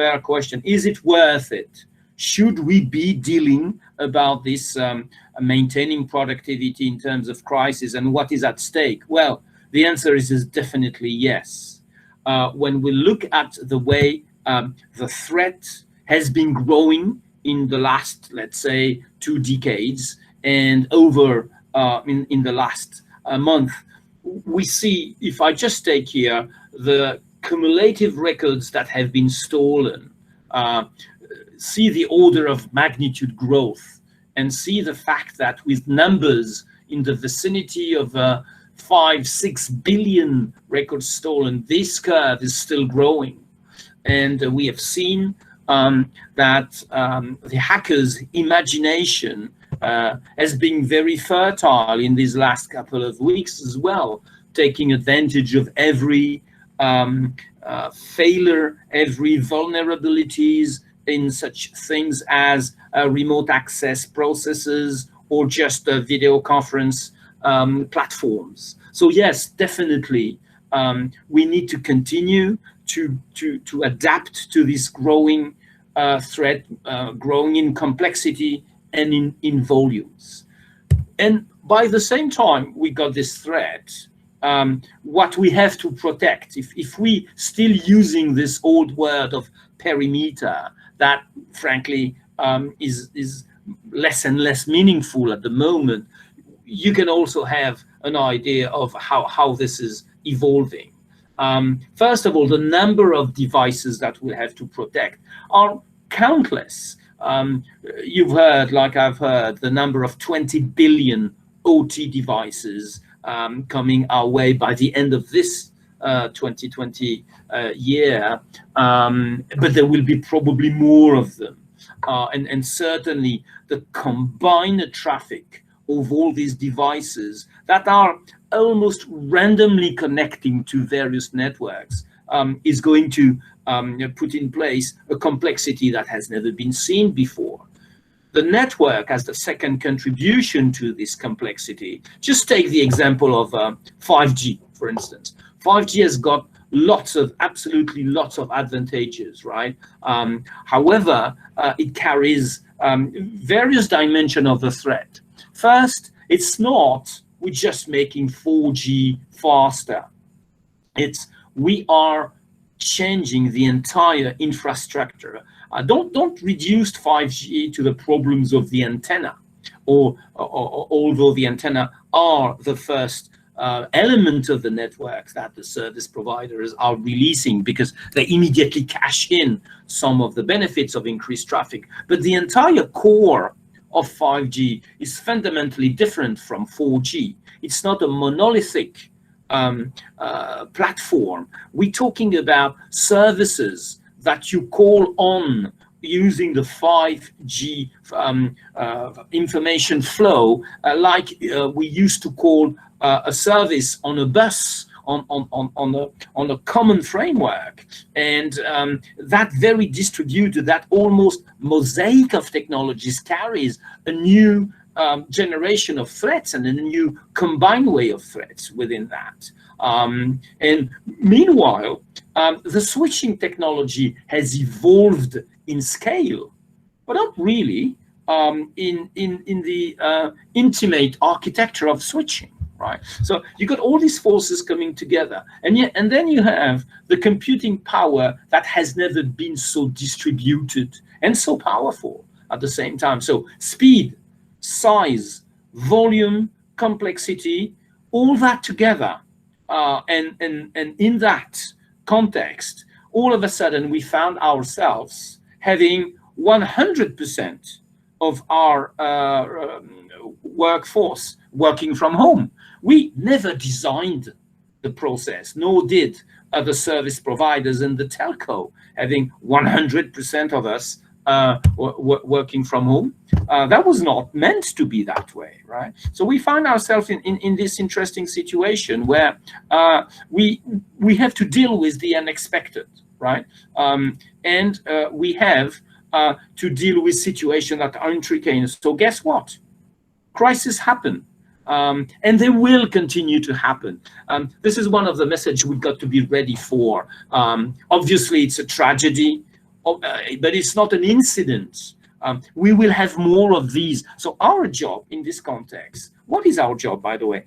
fair question. Is it worth it? Should we be dealing about this maintaining productivity in terms of crisis and what is at stake? Well, the answer is definitely yes. When we look at the way the threat has been growing in the last, let's say, 2 decades and over in the last month, we see, if I just take here the cumulative records that have been stolen, see the order of magnitude growth, and see the fact that with numbers in the vicinity of 5-6 billion records stolen, this curve is still growing. And we have seen that the hackers' imagination has been very fertile in these last couple of weeks as well, taking advantage of every failure, every vulnerabilities in such things as remote access processes or just video conference platforms. So yes, definitely, we need to continue to adapt to this growing threat, growing in complexity and in volumes. And by the same time, we got this threat. What we have to protect, if we still using this old word of perimeter, that frankly is less and less meaningful at the moment, you can also have an idea of how this is evolving. First of all, the number of devices that we'll have to protect are countless. You've heard, like I've heard, the number of 20 billion OT devices coming our way by the end of this 2020 year, but there will be probably more of them. And certainly the combined traffic of all these devices that are almost randomly connecting to various networks is going to put in place a complexity that has never been seen before. The network as the second contribution to this complexity. Just take the example of 5G, for instance. 5G has got absolutely lots of advantages, right? However, it carries various dimensions of the threat. First, it's not we're just making 4G faster. We are changing the entire infrastructure. Don't reduce 5G to the problems of the antenna, although the antenna are the first element of the network that the service providers are releasing because they immediately cash in some of the benefits of increased traffic. But the entire core of 5G is fundamentally different from 4G. It's not a monolithic platform. We're talking about services that you call on using the 5G information flow, like we used to call a service on a bus on a common framework. And that very distributed, that almost mosaic of technologies carries a new generation of threats and a new combined way of threats within that. And meanwhile, the switching technology has evolved in scale, but not really in the intimate architecture of switching, right? So you got all these forces coming together, and then you have the computing power that has never been so distributed and so powerful at the same time. So speed, size, volume, complexity, all that together, and in that context, all of a sudden we found ourselves having 100% of our workforce working from home. We never designed the process, nor did the service providers and the telco having 100% of us working from home. That was not meant to be that way, right? So we find ourselves in this interesting situation where we have to deal with the unexpected, right? And we have to deal with situations that are intricate. So guess what? Crises happen. And they will continue to happen. This is one of the messages we've got to be ready for. Obviously, it's a tragedy. but it's not an incident. We will have more of these. So our job in this context, what is our job, by the way,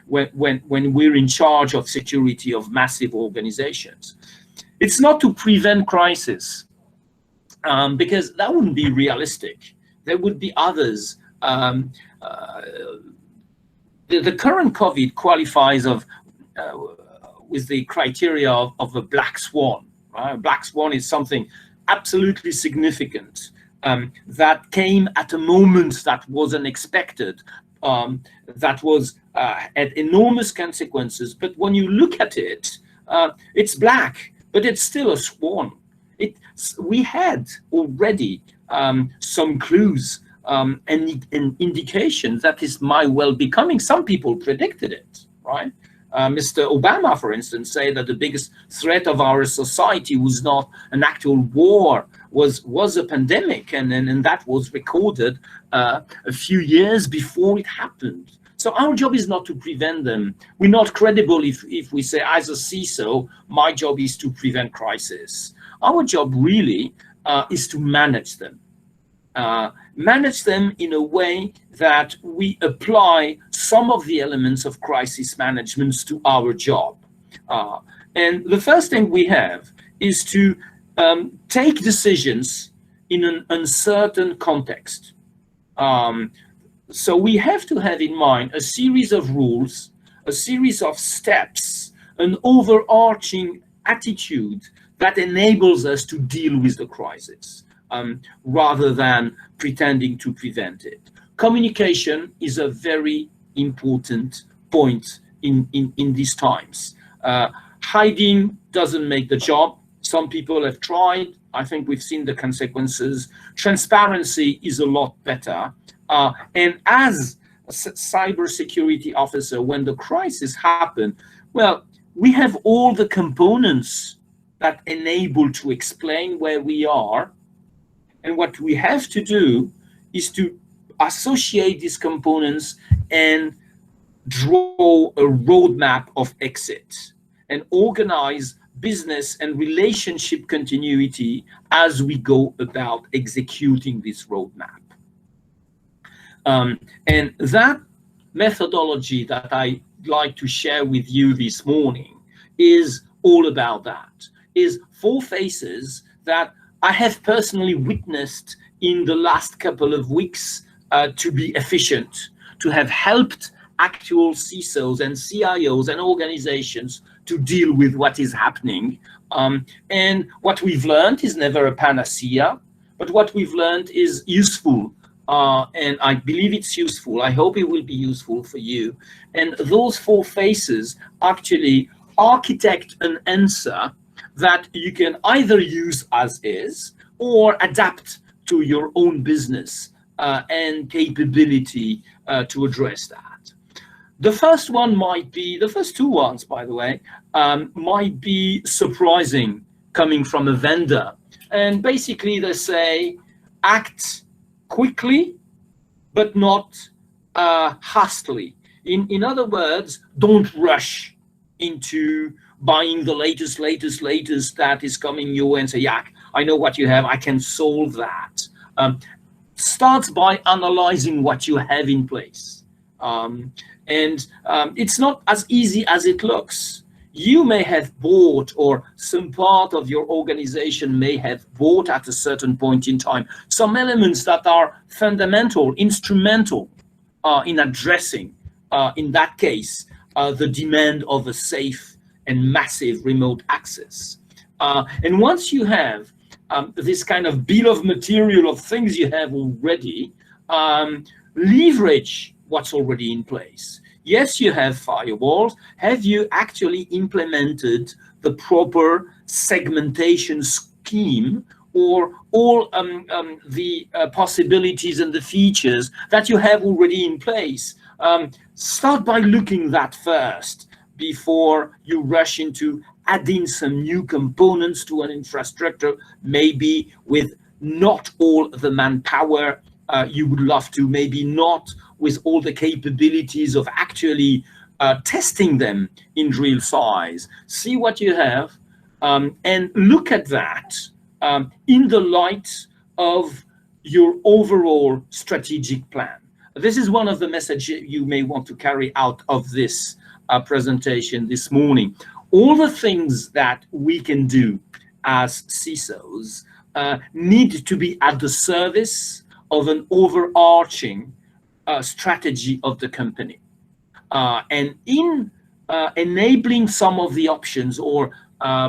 when we're in charge of security of massive organizations? It's not to prevent crisis, because that wouldn't be realistic. There would be others. The current COVID qualifies with the criteria of a black swan. Right? A black swan is something absolutely significant that came at a moment that wasn't expected, that was had enormous consequences. But when you look at it, it's black, but it's still a swan. We had already some clues and indications that this might well be coming. Some people predicted it, right? Mr. Obama, for instance, said that the biggest threat of our society was not an actual war, was a pandemic, and that was recorded a few years before it happened. So our job is not to prevent them. We're not credible if we say, as a CISO, my job is to prevent crisis. Our job really is to manage them. Manage them in a way that we apply some of the elements of crisis management to our job. And the first thing we have is to take decisions in an uncertain context. So we have to have in mind a series of rules, a series of steps, an overarching attitude that enables us to deal with the crisis, rather than pretending to prevent it. Communication is a very important point in these times. Hiding doesn't make the job. Some people have tried. I think we've seen the consequences. Transparency is a lot better. And as a cybersecurity officer, when the crisis happened, well, we have all the components that enable to explain where we are. And what we have to do is to associate these components and draw a roadmap of exit and organize business and relationship continuity as we go about executing this roadmap. And that methodology that I'd like to share with you this morning is all about that, is 4 phases that I have personally witnessed in the last couple of weeks to be efficient, to have helped actual CISOs and CIOs and organizations to deal with what is happening. And what we've learned is never a panacea, but what we've learned is useful. And I believe it's useful. I hope it will be useful for you. And those 4 phases actually architect an answer that you can either use as is or adapt to your own business and capability to address that. The first one might be, the first 2 ones, by the way, might be surprising coming from a vendor. And basically they say, act quickly, but not hastily. In other words, don't rush into buying the latest that is coming your way and say, yeah, I know what you have, I can solve that. Start by analyzing what you have in place. It's not as easy as it looks. You may have bought, or some part of your organization may have bought at a certain point in time, some elements that are fundamental, instrumental in addressing, in that case, the demand of a safe and massive remote access. And once you have this kind of bill of material of things you have already, leverage what's already in place. Yes, you have firewalls. Have you actually implemented the proper segmentation scheme, or all the possibilities and the features that you have already in place? Start by looking that first before you rush into adding some new components to an infrastructure, maybe with not all the manpower you would love to, maybe not with all the capabilities of actually testing them in real size. See what you have and look at that in the light of your overall strategic plan. This is one of the messages you may want to carry out of this presentation this morning. All the things that we can do as CISOs need to be at the service of an overarching strategy of the company. And in enabling some of the options, or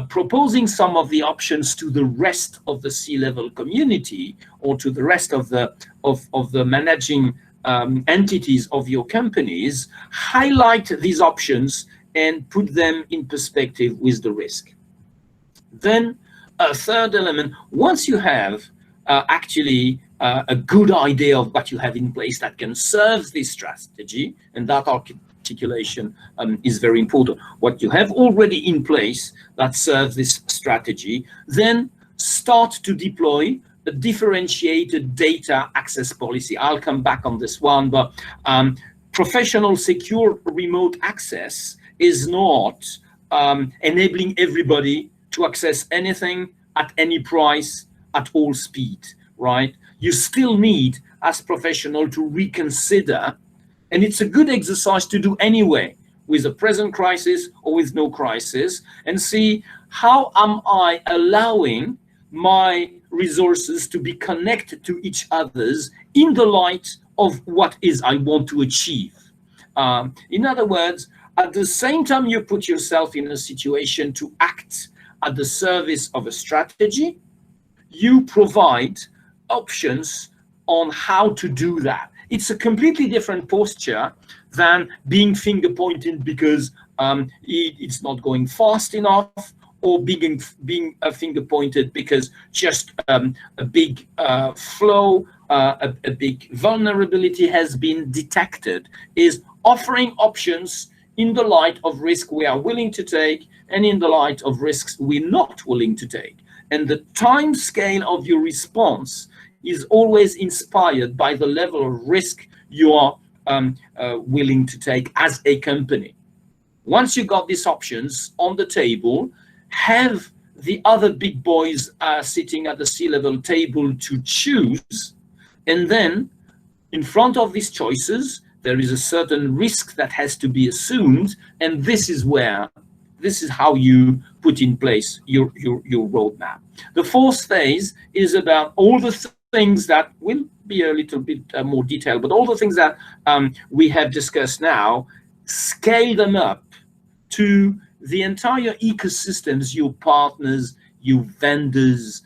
proposing some of the options to the rest of the C-level community, or to the rest of the managing entities of your companies, highlight these options and put them in perspective with the risk. Then a third element, once you have actually a good idea of what you have in place that can serve this strategy, and that articulation is very important. What you have already in place that serves this strategy, then start to deploy a differentiated data access policy. I'll come back on this one, but professional secure remote access is not enabling everybody to access anything at any price at all speed, right? You still need, as professional, to reconsider, and it's a good exercise to do anyway, with a present crisis or with no crisis, and see how am I allowing my resources to be connected to each other's in the light of what is I want to achieve. In other words, at the same time you put yourself in a situation to act at the service of a strategy, you provide options on how to do that. It's a completely different posture than being finger pointed because it's not going fast enough, or being finger pointed because just a big flow, a big vulnerability has been detected. Is offering options in the light of risk we are willing to take, and in the light of risks we're not willing to take. And the time scale of your response is always inspired by the level of risk you are willing to take as a company. Once you got these options on the table, have the other big boys sitting at the C-level table to choose, and then in front of these choices, there is a certain risk that has to be assumed, and this is how you put in place your roadmap. The fourth phase is about all the things that will be a little bit more detailed, but all the things that we have discussed now, scale them up to the entire ecosystems, your partners, your vendors,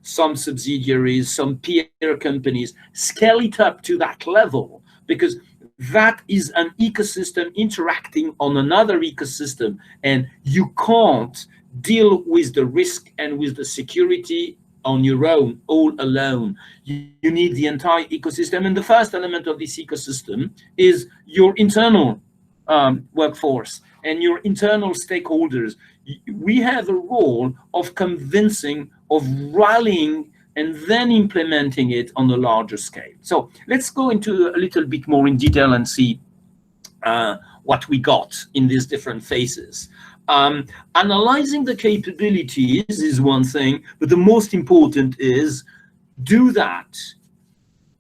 some subsidiaries, some peer companies, scale it up to that level, because that is an ecosystem interacting on another ecosystem, and you can't deal with the risk and with the security on your own, all alone. You need the entire ecosystem, and the first element of this ecosystem is your internal workforce and your internal stakeholders. We have a role of convincing, of rallying, and then implementing it on a larger scale. So let's go into a little bit more in detail and see what we got in these different phases. Analyzing the capabilities is one thing, but the most important is do that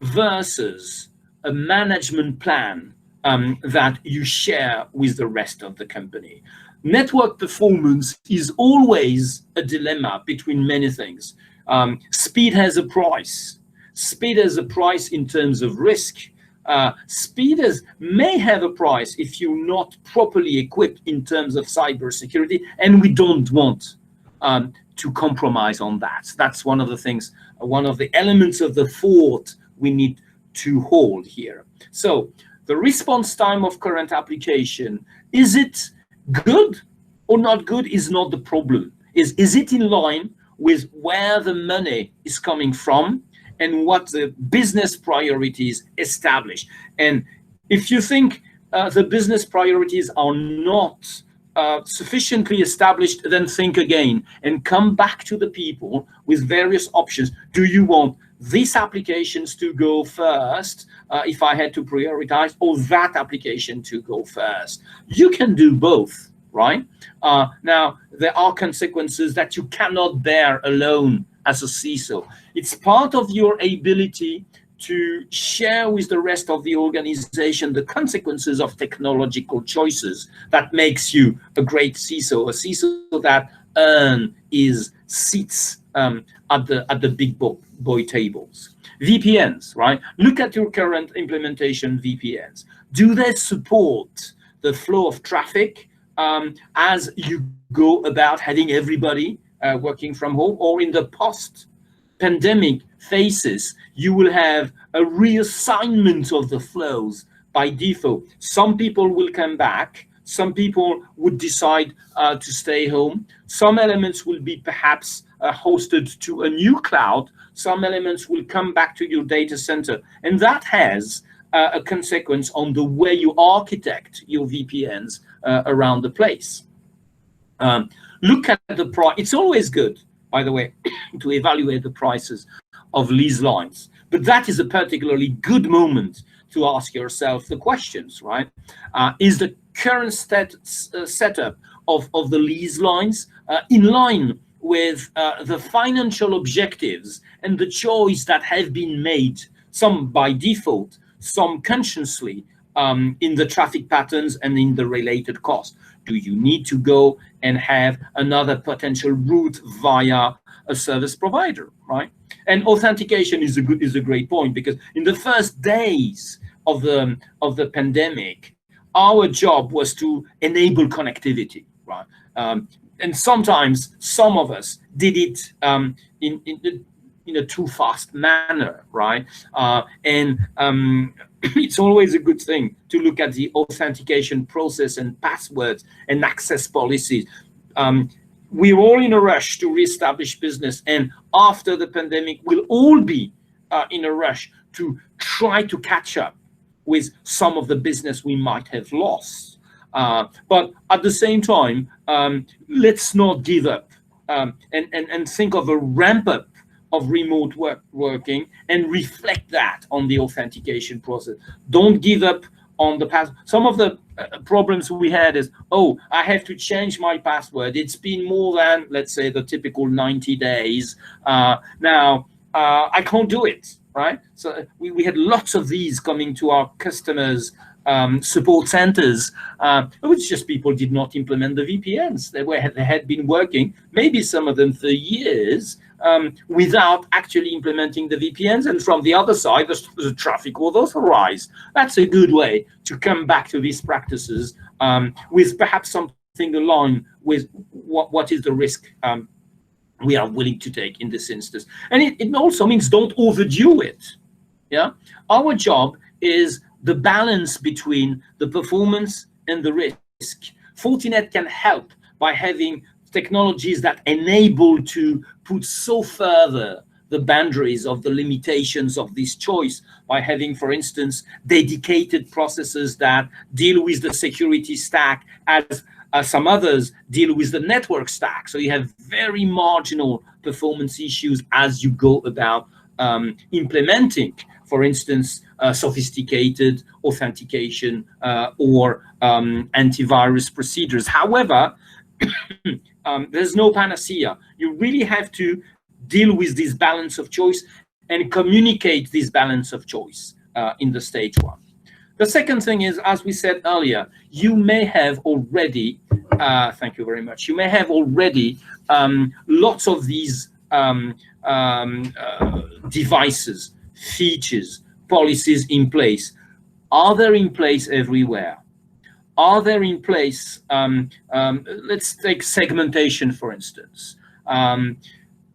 versus a management plan that you share with the rest of the company. Network performance is always a dilemma between many things. Speed has a price. Speed has a price in terms of risk. Speed may have a price if you're not properly equipped in terms of cybersecurity, and we don't want to compromise on that. That's one of the things, one of the elements of the fort we need to hold here. So the response time of current application, is it good or not good is not the problem. Is it in line with where the money is coming from and what the business priorities establish? And if you think the business priorities are not sufficiently established, then think again and come back to the people with various options. Do you want these applications to go first, if I had to prioritize, or that application to go first? You can do both, right? Now, there are consequences that you cannot bear alone as a CISO. It's part of your ability to share with the rest of the organization the consequences of technological choices that makes you a great CISO, a CISO that earn his seats at the big boy tables. VPNs, right? Look at your current implementation VPNs. Do they support the flow of traffic as you go about having everybody working from home, or in the post-pandemic phases, you will have a reassignment of the flows by default? Some people will come back. Some people would decide to stay home. Some elements will be perhaps hosted to a new cloud. Some elements will come back to your data center. And that has a consequence on the way you architect your VPNs around the place. Look at the price. It's always good, by the way, to evaluate the prices of lease lines. But that is a particularly good moment to ask yourself the questions, right? Is the current setup of the lease lines in line with the financial objectives and the choice that have been made, some by default, some consciously, in the traffic patterns and in the related cost? Do you need to go and have another potential route via a service provider, right? And authentication is a great point, because in the first days of the pandemic, our job was to enable connectivity, right? And sometimes some of us did it in a too fast manner, right? It's always a good thing to look at the authentication process and passwords and access policies. We're all in a rush to reestablish business, and after the pandemic, we'll all be in a rush to try to catch up with some of the business we might have lost. But at the same time, let's not give up and think of a ramp up of remote working and reflect that on the authentication process. Don't give up on the past. Some of the problems we had is, oh, I have to change my password. It's been more than, let's say, the typical 90 days. Now, I can't do it, right? So we had lots of these coming to our customers' support centers, which just people did not implement the VPNs. They had been working, maybe some of them for years, without actually implementing the VPNs. And from the other side, the traffic was authorized. That's a good way to come back to these practices with perhaps something aligned with what is the risk we are willing to take in this instance. And it also means don't overdo it. Yeah, our job is the balance between the performance and the risk. Fortinet can help by having technologies that enable to put so further the boundaries of the limitations of this choice, by having, for instance, dedicated processes that deal with the security stack as some others deal with the network stack. So you have very marginal performance issues as you go about implementing, for instance, sophisticated authentication or antivirus procedures. However, there's no panacea. You really have to deal with this balance of choice and communicate this balance of choice in the stage one. The second thing is, as we said earlier, you may have already, thank you very much, you may have already lots of these devices, features, policies in place. Are they in place everywhere? Are they in place? Let's take segmentation, for instance.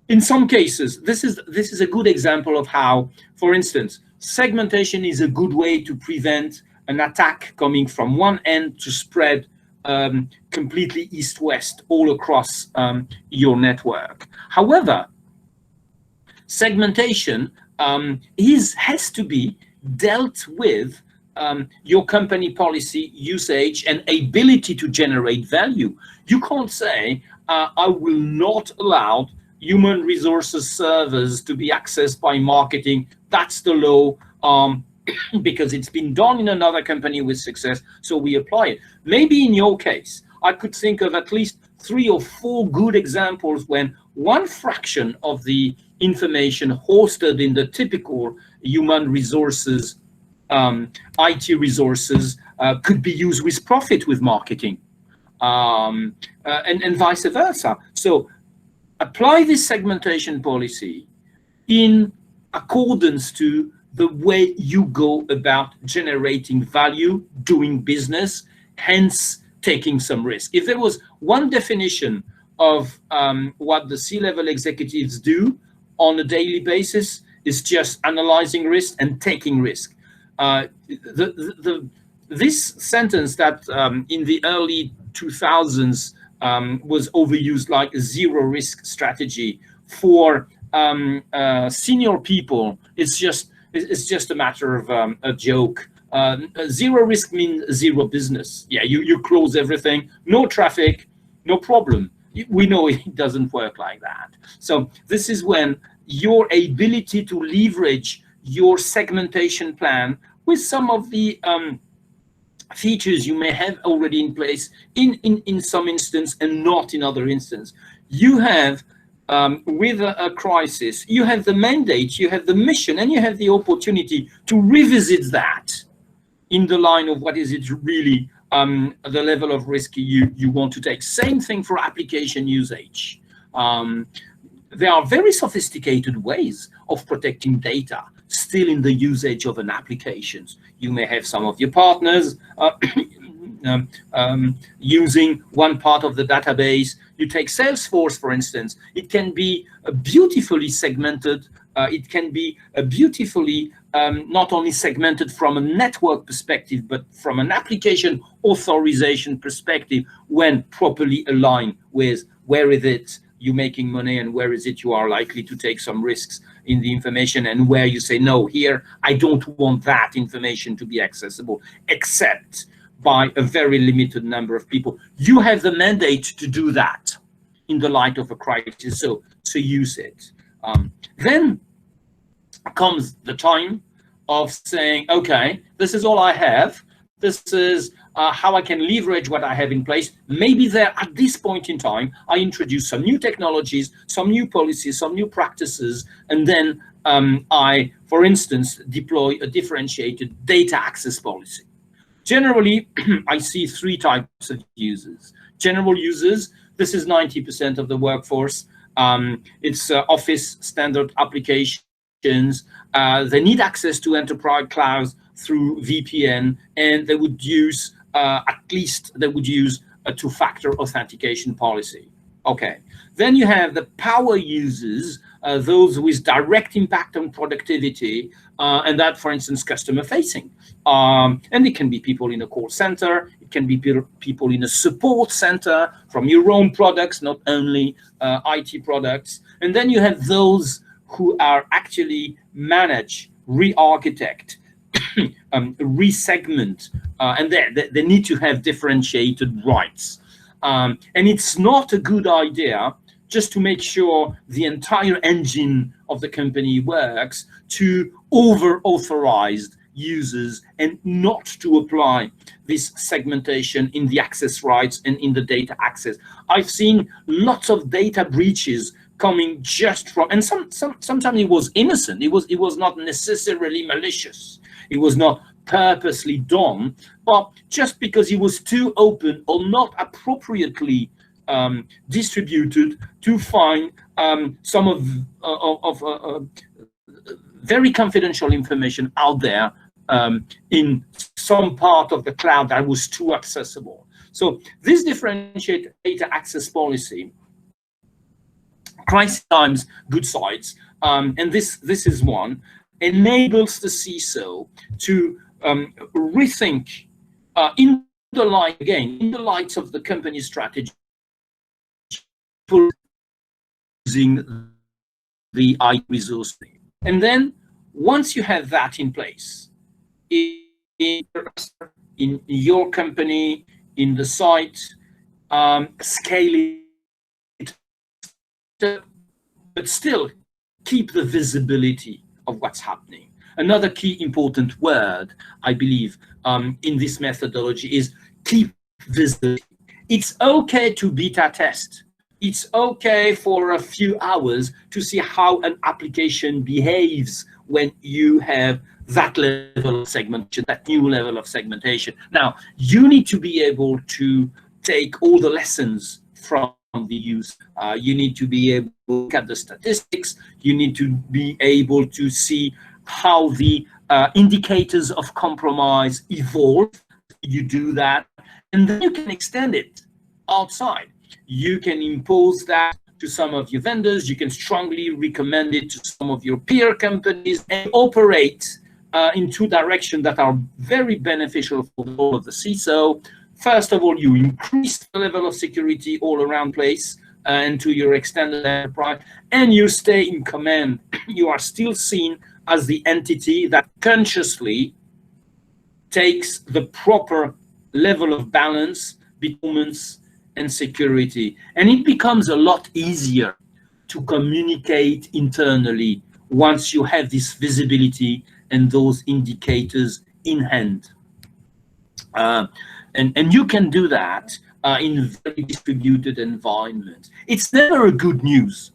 In some cases, this is a good example of how, for instance, segmentation is a good way to prevent an attack coming from one end to spread completely east-west all across your network. However, segmentation has to be dealt with your company policy, usage, and ability to generate value. You can't say, I will not allow human resources servers to be accessed by marketing. That's the law, because it's been done in another company with success, so we apply it. Maybe in your case, I could think of at least 3 or 4 good examples when one fraction of the information hosted in the typical human resources, IT resources, could be used with profit with marketing, and vice versa. So apply this segmentation policy in accordance to the way you go about generating value, doing business, hence taking some risk. If there was one definition of what the C-level executives do on a daily basis, is just analyzing risk and taking risk. This sentence that in the early 2000s was overused, like a zero risk strategy for senior people, it's just a matter of a joke. Zero risk means zero business. Yeah, you close everything, no traffic, no problem. We know it doesn't work like that. So this is when your ability to leverage your segmentation plan with some of the features you may have already in place in some instance and not in other instance. You have with a crisis, you have the mandate, you have the mission, and you have the opportunity to revisit that in the line of what is it really the level of risk you want to take. Same thing for application usage. There are very sophisticated ways of protecting data still in the usage of an applications. You may have some of your partners using one part of the database. You take Salesforce, for instance. It can be beautifully segmented. It can be beautifully not only segmented from a network perspective, but from an application authorization perspective when properly aligned with where is it you're making money and where is it you are likely to take some risks in the information, and where you say, no, here, I don't want that information to be accessible, except by a very limited number of people. You have the mandate to do that in the light of a crisis, so use it. Then comes the time of saying, okay, this is all I have. This is how I can leverage what I have in place. Maybe there, at this point in time, I introduce some new technologies, some new policies, some new practices, and then I, for instance, deploy a differentiated data access policy. Generally, I see 3 types of users. General users, this is 90% of the workforce. It's Office standard applications. They need access to enterprise clouds through VPN, and they would use at least they would use a 2-factor authentication policy. Okay. Then you have the power users, those with direct impact on productivity, and that, for instance, customer facing. And it can be people in a call center. It can be people in a support center from your own products, not only IT products. And then you have those who are actually manage, re-architect, resegment, and they need to have differentiated rights. And it's not a good idea just to make sure the entire engine of the company works to over-authorize users and not to apply this segmentation in the access rights and in the data access. I've seen lots of data breaches coming just from, and sometimes it was innocent. It was not necessarily malicious. It was not purposely done, but just because it was too open or not appropriately distributed to find some of very confidential information out there in some part of the cloud that was too accessible. So this differentiated data access policy, crisis times, good sides, and this is one, enables the CISO to rethink in the light of the company strategy, using the IT resource. And then once you have that in place, in your company, in the site, scale it, but still keep the visibility of what's happening. Another key important word, I believe, in this methodology is keep visibility. It's okay to beta test. It's okay for a few hours to see how an application behaves when you have that level of segmentation, that new level of segmentation. Now, you need to be able to take all the lessons from the use. You need to be able to look at the statistics. You need to be able to see how the indicators of compromise evolve. You do that, and then you can extend it outside. You can impose that to some of your vendors. You can strongly recommend it to some of your peer companies, and operate in two directions that are very beneficial for the role of the CISO. First of all, you increase the level of security all around place and to your extended enterprise, and you stay in command. You are still seen as the entity that consciously takes the proper level of balance, performance, and security. And it becomes a lot easier to communicate internally once you have this visibility and those indicators in hand. And you can do that in very distributed environments. It's never a good news,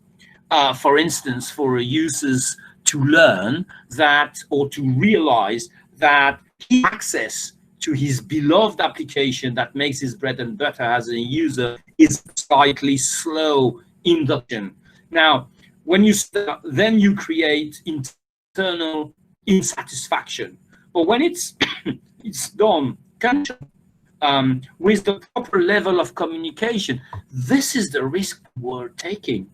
for instance, for users to learn that, or to realize that his access to his beloved application that makes his bread and butter as a user is slightly slow induction. Now, when you start, then you create internal insatisfaction. But when it's it's done with the proper level of communication, this is the risk we're taking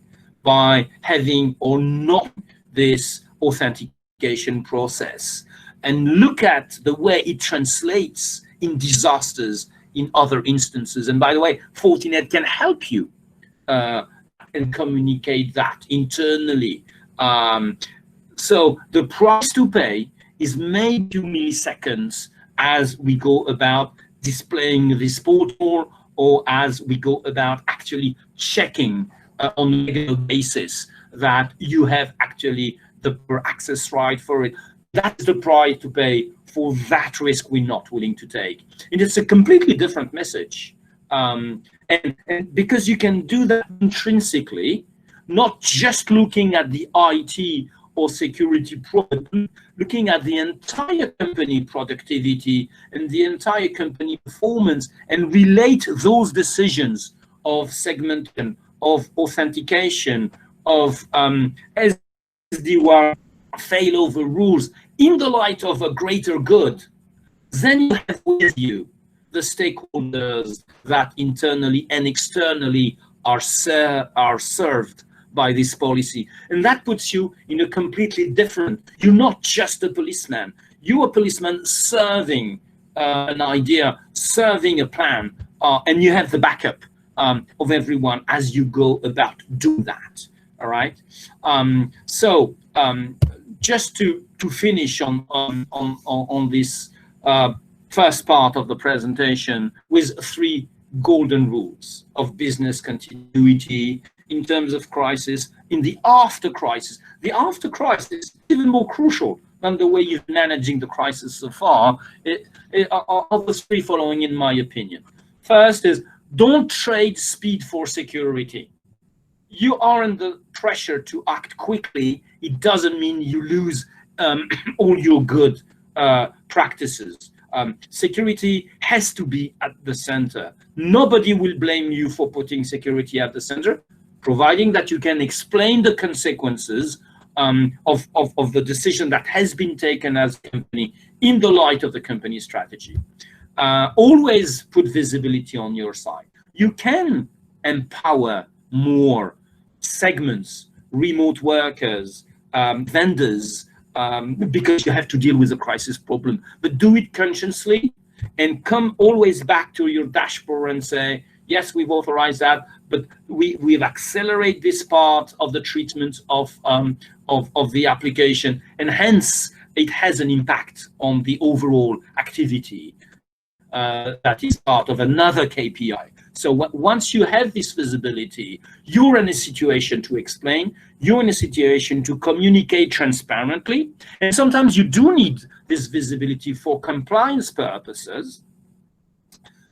by having or not this authentication process. And look at the way it translates in disasters in other instances. And by the way, Fortinet can help you and communicate that internally. So the price to pay is maybe 2 milliseconds as we go about displaying this portal, or as we go about actually checking on a regular basis that you have actually the access right for it. That's the price to pay for that risk we're not willing to take. And it's a completely different message. And because you can do that intrinsically, not just looking at the IT or security product, looking at the entire company productivity and the entire company performance, and relate those decisions of segmentation, of authentication, of SD-WAN failover rules in the light of a greater good. Then you have with you the stakeholders that internally and externally are served by this policy. And that puts you in a completely different, you're not just a policeman, you're a policeman serving an idea, serving a plan, and you have the backup of everyone as you go about doing that. All right. Just to finish on this first part of the presentation with 3 golden rules of business continuity in terms of crisis, in the after crisis. The after crisis is even more crucial than the way you're managing the crisis so far. Are the 3 following, in my opinion. First is, don't trade speed for security. You are under pressure to act quickly. It doesn't mean you lose all your good practices. Security has to be at the center. Nobody will blame you for putting security at the center, providing that you can explain the consequences of the decision that has been taken as a company in the light of the company strategy. Always put visibility on your side. You can empower more segments, remote workers, vendors, because you have to deal with a crisis problem, but do it consciously and come always back to your dashboard and say, yes, we've authorized that, but we've accelerated this part of the treatment of the application, and hence it has an impact on the overall activity that is part of another KPI. So once you have this visibility, you're in a situation to explain, you're in a situation to communicate transparently, and sometimes you do need this visibility for compliance purposes.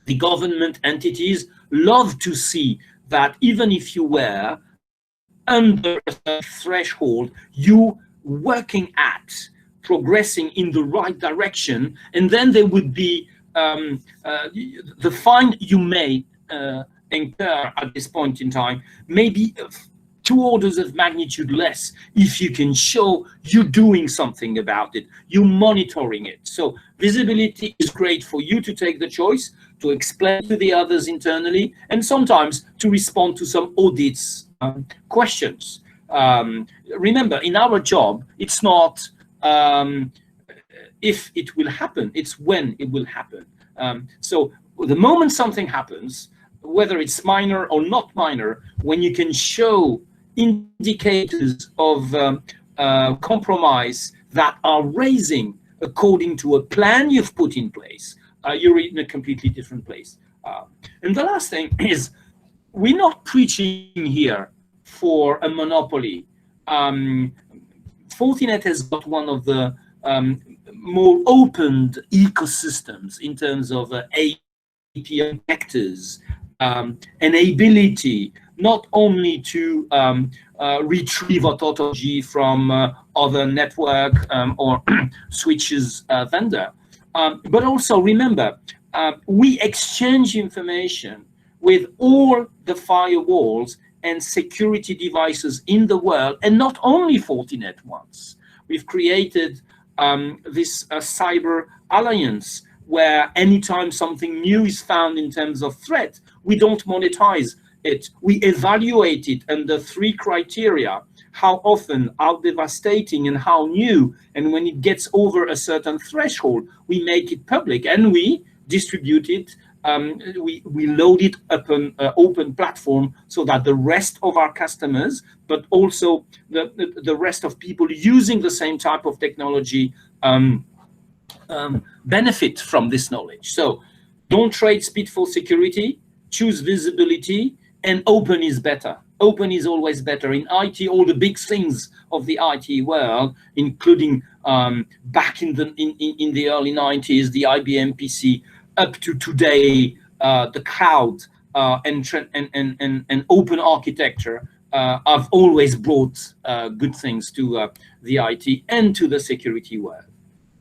The government entities love to see that even if you were under a threshold, you working at progressing in the right direction, and then there would be the fine you may incur at this point in time, maybe 2 orders of magnitude less if you can show you're doing something about it, you're monitoring it. So visibility is great for you to take the choice, to explain to the others internally, and sometimes to respond to some audits questions. Remember, in our job, it's not if it will happen, it's when it will happen. So the moment something happens, whether it's minor or not minor, when you can show indicators of compromise that are raising according to a plan you've put in place, you're in a completely different place. And the last thing is, we're not preaching here for a monopoly. Fortinet has got one of the more opened ecosystems in terms of API vectors, an ability not only to retrieve a tautology from other network or switches vendor, but also remember, we exchange information with all the firewalls and security devices in the world, and not only Fortinet ones. We've created this cyber alliance where anytime something new is found in terms of threat, we don't monetize it. We evaluate it under 3 criteria: how often, how devastating, and how new. And when it gets over a certain threshold, we make it public and we distribute it. We load it up an open platform so that the rest of our customers, but also the rest of people using the same type of technology benefit from this knowledge. So don't trade speed for security, choose visibility, and open is better. Open is always better. In IT, all the big things of the IT world, including back in the early 90s, the IBM PC, up to today, the cloud and open architecture have always brought good things to the IT and to the security world.